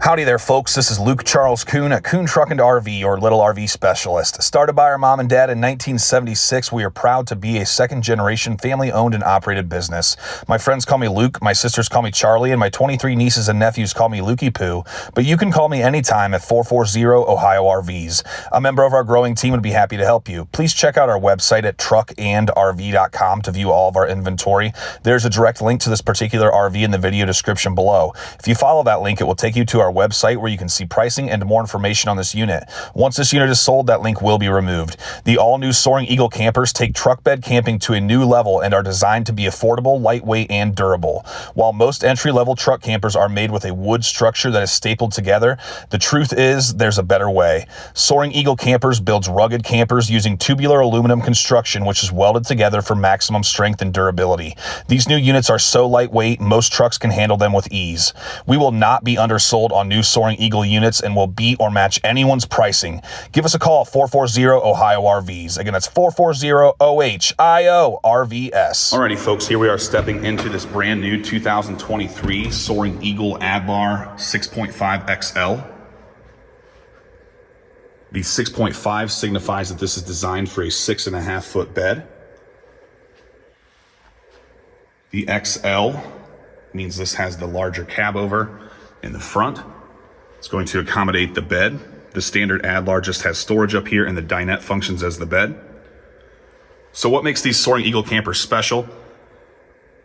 Howdy there, folks. This is Luke Charles Kuhn at Kuhn RV, or Little RV Specialist. Started by our mom and dad in 1976, we are proud to be a second-generation family-owned and operated business. My friends call me Luke, my sisters call me Charlie, and my 23 nieces and nephews call me Lukey Poo. But you can call me anytime at 440-OHIO-RVs. A member of our growing team would be happy to help you. Please check out our website at truckandrv.com to view all of our inventory. There's a direct link to this particular RV in the video description below. If you follow that link, it will take you to our website where you can see pricing and more information on this unit. Once this unit is sold, that link will be removed. The all-new Soaring Eagle campers take truck bed camping to a new level and are designed to be affordable, lightweight, and durable. While most entry-level truck campers are made with a wood structure that is stapled together, the truth is there's a better way. Soaring Eagle Campers builds rugged campers using tubular aluminum construction, which is welded together for maximum strength and durability. These new units are so lightweight, most trucks can handle them with ease. We will not be undersold on new Soaring Eagle units and will beat or match anyone's pricing. Give us a call at 440-OHIO-RVs. Again, that's 440-OHIO-RVS. Alrighty, folks, here we are stepping into this brand new 2023 Soaring Eagle Adlar 6.5 XL. The 6.5 signifies that this is designed for a 6.5 foot bed. The XL means this has the larger cab over in the front. It's going to accommodate the bed. The standard Adlar just has storage up here and the dinette functions as the bed. So what makes these Soaring Eagle campers special?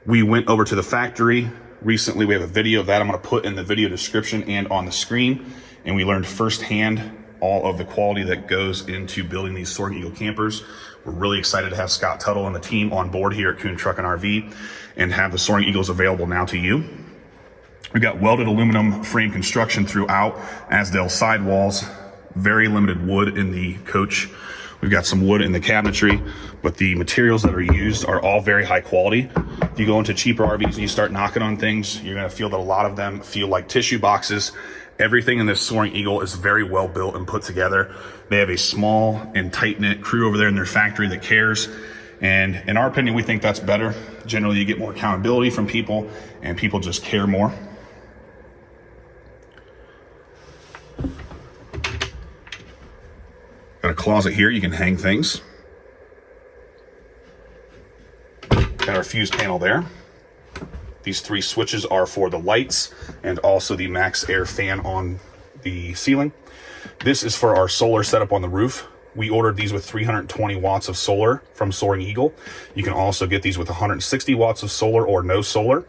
We went over to the factory recently. We have a video of that I'm going to put in the video description and on the screen. And we learned firsthand all of the quality that goes into building these Soaring Eagle campers. We're really excited to have Scott Tuttle and the team on board here at Kuhn RV and have the Soaring Eagles available now to you. We've got welded aluminum frame construction throughout, Asdale sidewalls, very limited wood in the coach. We've got some wood in the cabinetry, but the materials that are used are all very high quality. If you go into cheaper RVs and you start knocking on things, you're gonna feel that a lot of them feel like tissue boxes. Everything in this Soaring Eagle is very well built and put together. They have a small and tight-knit crew over there in their factory that cares. And in our opinion, we think that's better. Generally, you get more accountability from people and people just care more. Got a closet here, you can hang things. Got our fuse panel there. These three switches are for the lights and also the max air fan on the ceiling. This is for our solar setup on the roof. We ordered these with 320 watts of solar from Soaring Eagle. You can also get these with 160 watts of solar or no solar.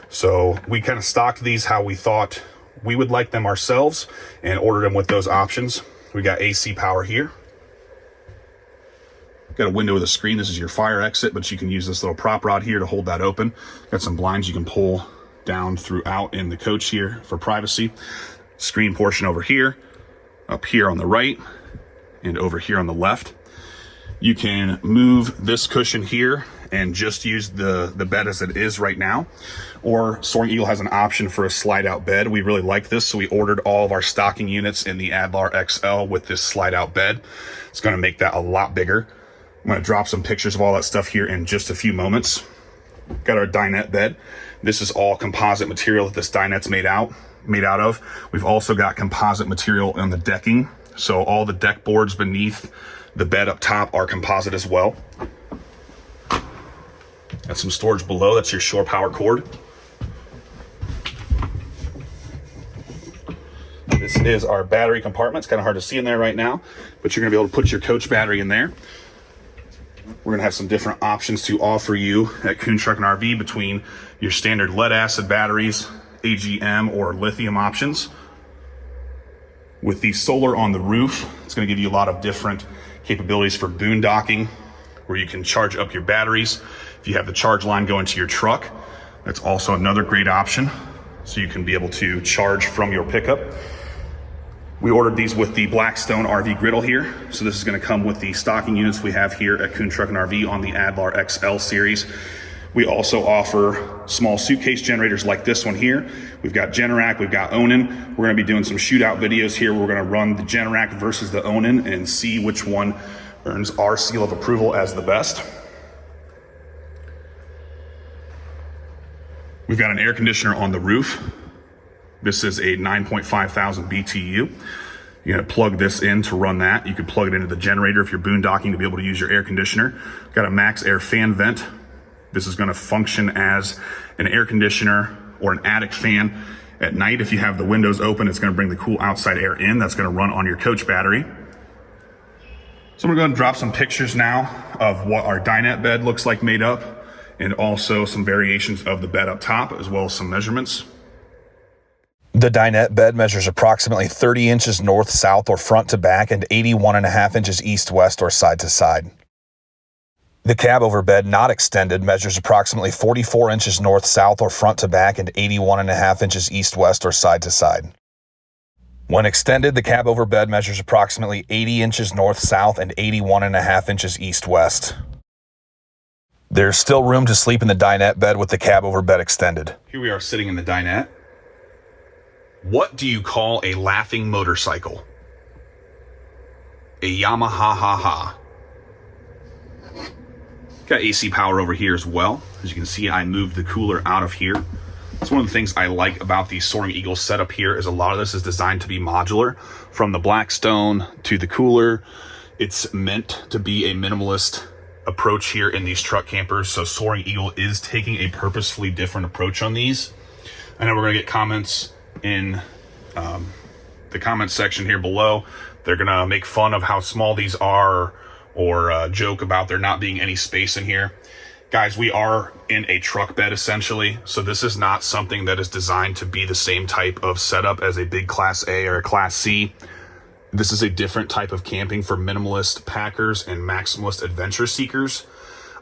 So we kind of stocked these how we thought we would like them ourselves and ordered them with those options. We got AC power here. Got a window with a screen. This is your fire exit, but you can use this little prop rod here to hold that open. Got some blinds you can pull down throughout in the coach here for privacy. Screen portion over here, up here on the right, and over here on the left. You can move this cushion here and just use the bed as it is right now. Or Soaring Eagle has an option for a slide out bed. We really like this, so we ordered all of our stocking units in the Adlar XL with this slide out bed. It's gonna make that a lot bigger. I'm gonna drop some pictures of all that stuff here in just a few moments. Got our dinette bed. This is all composite material that this dinette's made out of. We've also got composite material on the decking. So all the deck boards beneath the bed up top are composite as well. Got some storage below. That's your shore power cord. This is our battery compartment. It's kind of hard to see in there right now, but you're gonna be able to put your coach battery in there. We're gonna have some different options to offer you at Kuhn RV between your standard lead acid batteries, AGM, or lithium options. With the solar on the roof, it's gonna give you a lot of different capabilities for boondocking, where you can charge up your batteries. If you have the charge line going to your truck, that's also another great option. So you can be able to charge from your pickup. We ordered these with the Blackstone RV griddle here. So this is gonna come with the stocking units we have here at Kuhn RV on the Adlar XL series. We also offer small suitcase generators like this one here. We've got Generac, we've got Onan. We're gonna be doing some shootout videos here. We're gonna run the Generac versus the Onan and see which one earns our seal of approval as the best. We've got an air conditioner on the roof. This is a 9.5 thousand BTU. You're gonna plug this in to run that. You can plug it into the generator if you're boondocking to be able to use your air conditioner. Got a max air fan vent. This is gonna function as an air conditioner or an attic fan. At night, if you have the windows open, it's gonna bring the cool outside air in. That's gonna run on your coach battery. So we're gonna drop some pictures now of what our dinette bed looks like made up, and also some variations of the bed up top, as well as some measurements. The dinette bed measures approximately 30 inches north, south, or front to back, and 81.5 inches east, west, or side to side. The cab over bed not extended measures approximately 44 inches north, south, or front to back, and 81.5 inches east, west, or side to side. When extended, the cab over bed measures approximately 80 inches north, south, and 81.5 inches east, west. There's still room to sleep in the dinette bed with the cab over bed extended. Here we are sitting in the dinette. What do you call a laughing motorcycle? A Yamaha ha ha. Got AC power over here as well. As you can see, I moved the cooler out of here. That's one of the things I like about the Soaring Eagle setup here, is a lot of this is designed to be modular. From the Blackstone to the cooler, it's meant to be a minimalist approach here in these truck campers. So Soaring Eagle is taking a purposefully different approach on these. I know we're gonna get comments in the comment section here below. They're gonna make fun of how small these are, or joke about there not being any space in here. Guys, we are in a truck bed essentially, so this is not something that is designed to be the same type of setup as a big Class A or a Class C. This is a different type of camping for minimalist packers and maximalist adventure seekers.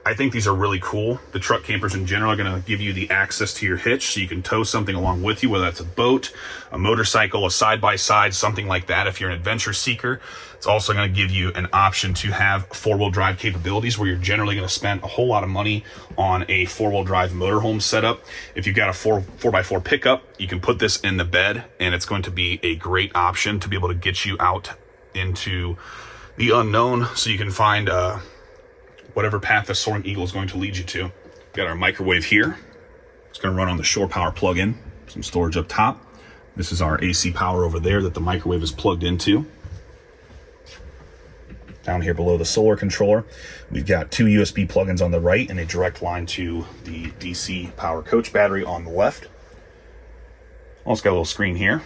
I think these are really cool. The truck campers in general are gonna give you the access to your hitch so you can tow something along with you, whether that's a boat, a motorcycle, a side-by-side, something like that if you're an adventure seeker. It's also gonna give you an option to have four-wheel drive capabilities, where you're generally gonna spend a whole lot of money on a four-wheel drive motorhome setup. If you've got a 4x4 pickup, you can put this in the bed, and it's going to be a great option to be able to get you out into the unknown so you can find whatever path the Soaring Eagle is going to lead you to. Got our microwave here. It's going to run on the shore power plug-in. Some storage up top. This is our AC power over there that the microwave is plugged into. Down here below the solar controller, we've got two USB plugins on the right and a direct line to the DC power coach battery on the left. Also got a little screen here.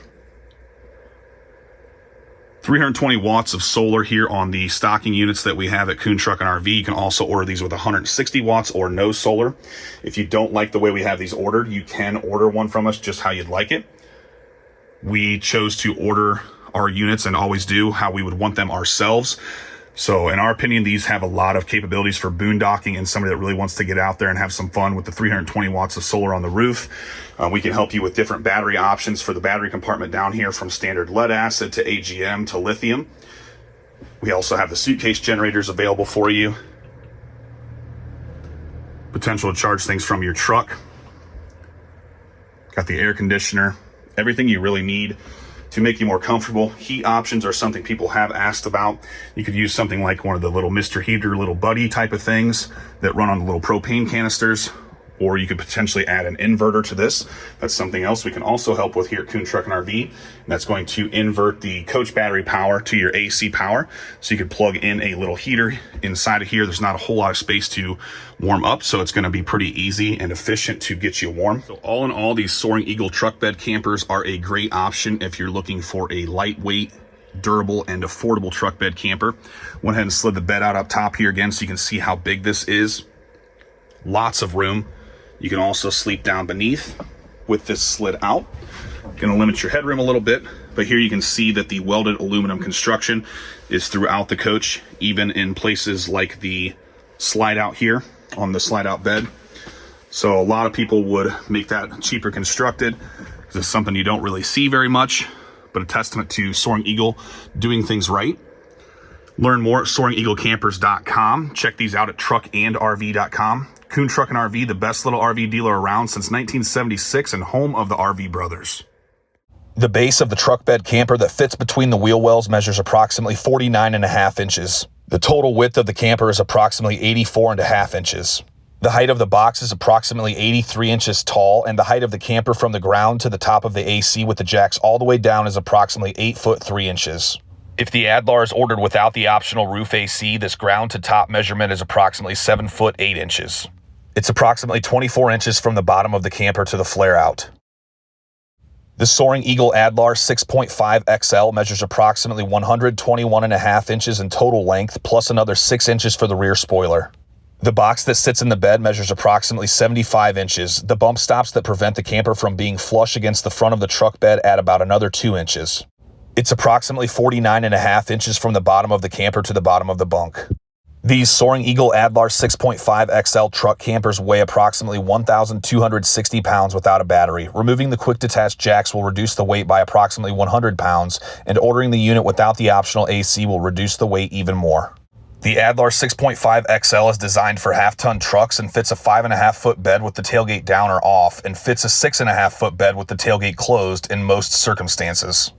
320 watts of solar here on the stocking units that we have at Kuhn Truck and RV. You can also order these with 160 watts or no solar. If you don't like the way we have these ordered, you can order one from us just how you'd like it. We chose to order our units, and always do, how we would want them ourselves. So in our opinion, these have a lot of capabilities for boondocking and somebody that really wants to get out there and have some fun with the 320 watts of solar on the roof. We can help you with different battery options for the battery compartment down here, from standard lead acid to AGM to lithium. We also have the suitcase generators available for you. Potential to charge things from your truck. Got the air conditioner, everything you really need to make you more comfortable. Heat options are something people have asked about. You could use something like one of the little Mr. Heater, little buddy type of things that run on the little propane canisters, or you could potentially add an inverter to this. That's something else we can also help with here at Kuhn Truck and RV. And that's going to invert the coach battery power to your AC power. So you could plug in a little heater inside of here. There's not a whole lot of space to warm up, so it's gonna be pretty easy and efficient to get you warm. So all in all, these Soaring Eagle truck bed campers are a great option if you're looking for a lightweight, durable, and affordable truck bed camper. Went ahead and slid the bed out up top here again so you can see how big this is. Lots of room. You can also sleep down beneath with this slid out. Gonna limit your headroom a little bit, but here you can see that the welded aluminum construction is throughout the coach, even in places like the slide out here on the slide out bed. So a lot of people would make that cheaper constructed because it's something you don't really see very much, but a testament to Soaring Eagle doing things right. Learn more at soaringeaglecampers.com. Check these out at truckandrv.com. Kuhn Truck and RV, the best little RV dealer around since 1976 and home of the RV brothers. The base of the truck bed camper that fits between the wheel wells measures approximately 49.5 inches. The total width of the camper is approximately 84.5 inches. The height of the box is approximately 83 inches tall, and the height of the camper from the ground to the top of the AC with the jacks all the way down is approximately 8 foot 3 inches. If the Adlar is ordered without the optional roof AC, this ground to top measurement is approximately 7 foot 8 inches. It's approximately 24 inches from the bottom of the camper to the flare out. The Soaring Eagle Adlar 6.5 XL measures approximately 121.5 inches in total length, plus another 6 inches for the rear spoiler. The box that sits in the bed measures approximately 75 inches. The bump stops that prevent the camper from being flush against the front of the truck bed add about another 2 inches. It's approximately 49.5 inches from the bottom of the camper to the bottom of the bunk. These Soaring Eagle Adlar 6.5 XL truck campers weigh approximately 1,260 pounds without a battery. Removing the quick detached jacks will reduce the weight by approximately 100 pounds, and ordering the unit without the optional AC will reduce the weight even more. The Adlar 6.5 XL is designed for half-ton trucks and fits a 5.5-foot bed with the tailgate down or off, and fits a 6.5-foot bed with the tailgate closed in most circumstances.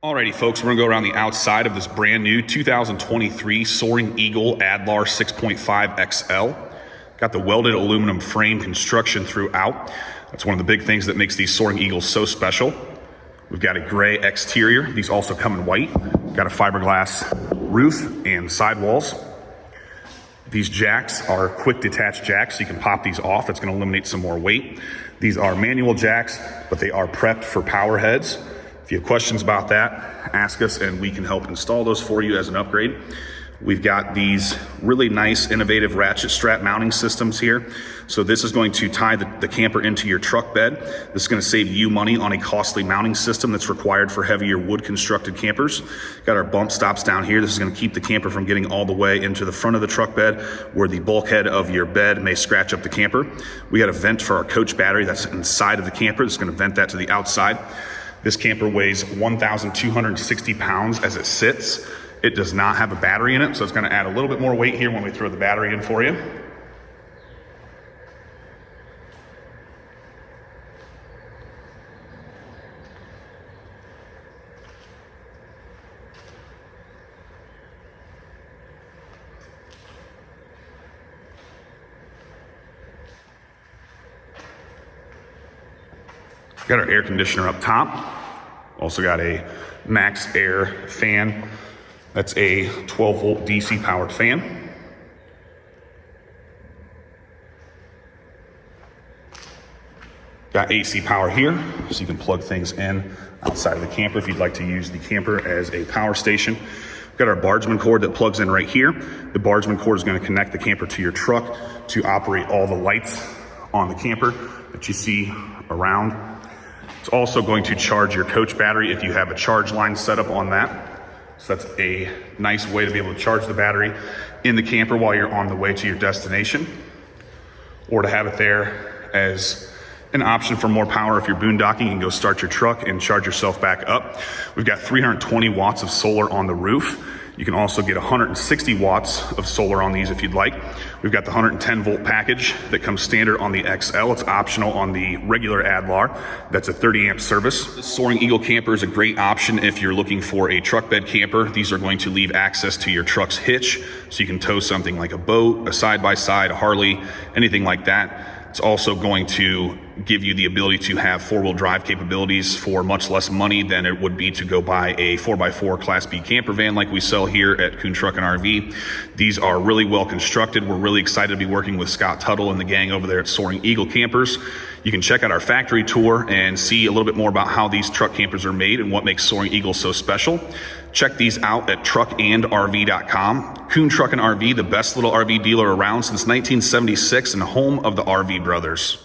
Alrighty, folks, we're going to go around the outside of this brand new 2023 Soaring Eagle Adlar 6.5 XL. Got the welded aluminum frame construction throughout. That's one of the big things that makes these Soaring Eagles so special. We've got a gray exterior. These also come in white. Got a fiberglass roof and sidewalls. These jacks are quick detached jacks, so you can pop these off. It's going to eliminate some more weight. These are manual jacks, but they are prepped for power heads. If you have questions about that, ask us and we can help install those for you as an upgrade. We've got these really nice, innovative ratchet strap mounting systems here. So this is going to tie the camper into your truck bed. This is going to save you money on a costly mounting system that's required for heavier wood constructed campers. Got our bump stops down here. This is going to keep the camper from getting all the way into the front of the truck bed where the bulkhead of your bed may scratch up the camper. We got a vent for our coach battery that's inside of the camper. That's going to vent that to the outside. This camper weighs 1,260 pounds as it sits. It does not have a battery in it, so it's going to add a little bit more weight here when we throw the battery in for you. Got our air conditioner up top. Also got a max air fan. That's a 12-volt DC powered fan. Got AC power here, so you can plug things in outside of the camper if you'd like to use the camper as a power station. We've got our Bargeman cord that plugs in right here. The Bargeman cord is going to connect the camper to your truck to operate all the lights on the camper that you see around. It's also going to charge your coach battery if you have a charge line set up on that. So that's a nice way to be able to charge the battery in the camper while you're on the way to your destination, or to have it there as an option for more power. If you're boondocking, you can go start your truck and charge yourself back up. We've got 320 watts of solar on the roof. You can also get 160 watts of solar on these if you'd like. We've got the 110 volt package that comes standard on the XL. It's optional on the regular Adlar. That's a 30 amp service. The Soaring Eagle camper is a great option if you're looking for a truck bed camper. These are going to leave access to your truck's hitch, so you can tow something like a boat, a side-by-side, a Harley, anything like that. It's also going to give you the ability to have four-wheel drive capabilities for much less money than it would be to go buy a 4x4 Class B camper van like we sell here at Kuhn RV. These are really well constructed. We're really excited to be working with Scott Tuttle and the gang over there at Soaring Eagle Campers. You can check out our factory tour and see a little bit more about how these truck campers are made and what makes Soaring Eagle so special. Check these out at truckandrv.com. Kuhn RV, the best little RV dealer around since 1976 and home of the RV brothers.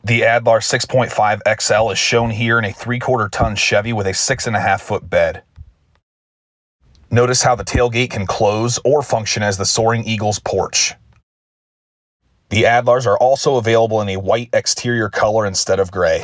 The Adlar 6.5 XL is shown here in a 3/4 ton Chevy with a 6.5 foot bed. Notice how the tailgate can close or function as the Soaring Eagle's porch. The Adlars are also available in a white exterior color instead of gray.